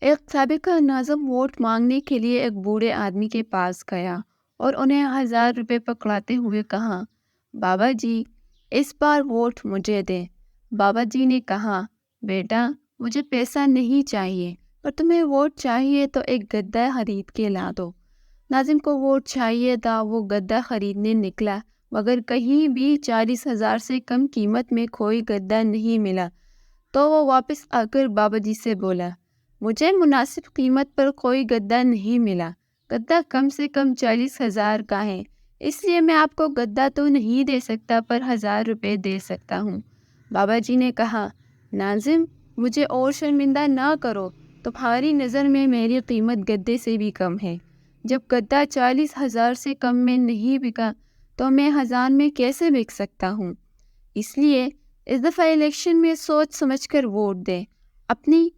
एक साबिका नाज़िम वोट मांगने के लिए एक बूढ़े आदमी के पास गया और उन्हें 1000 रुपये पकड़ाते हुए कहा, बाबा जी, इस बार वोट मुझे दें। बाबा जी ने कहा, बेटा, मुझे पैसा नहीं चाहिए, पर तुम्हें वोट चाहिए तो एक गद्दा खरीद के ला दो। नाजिम को वोट चाहिए था, वो गद्दा खरीदने निकला, मगर कहीं भी 40,000 से कम कीमत में कोई गद्दा नहीं मिला। तो वो वापस आकर बाबा जी से बोला, मुझे मुनासिब कीमत पर कोई गद्दा नहीं मिला। गद्दा कम से कम 40,000 का है, इसलिए मैं आपको गद्दा तो नहीं दे सकता, पर 1000 रुपये दे सकता हूँ। बाबा जी ने कहा, नाजिम, मुझे और शर्मिंदा ना करो। तुम्हारी नज़र में मेरी कीमत गद्दे से भी कम है। जब गद्दा 40,000 से कम में नहीं बिका, तो मैं 1000 में कैसे बिक सकता हूँ? इसलिए इस दफ़ा इलेक्शन में सोच समझकर वोट दें। अपनी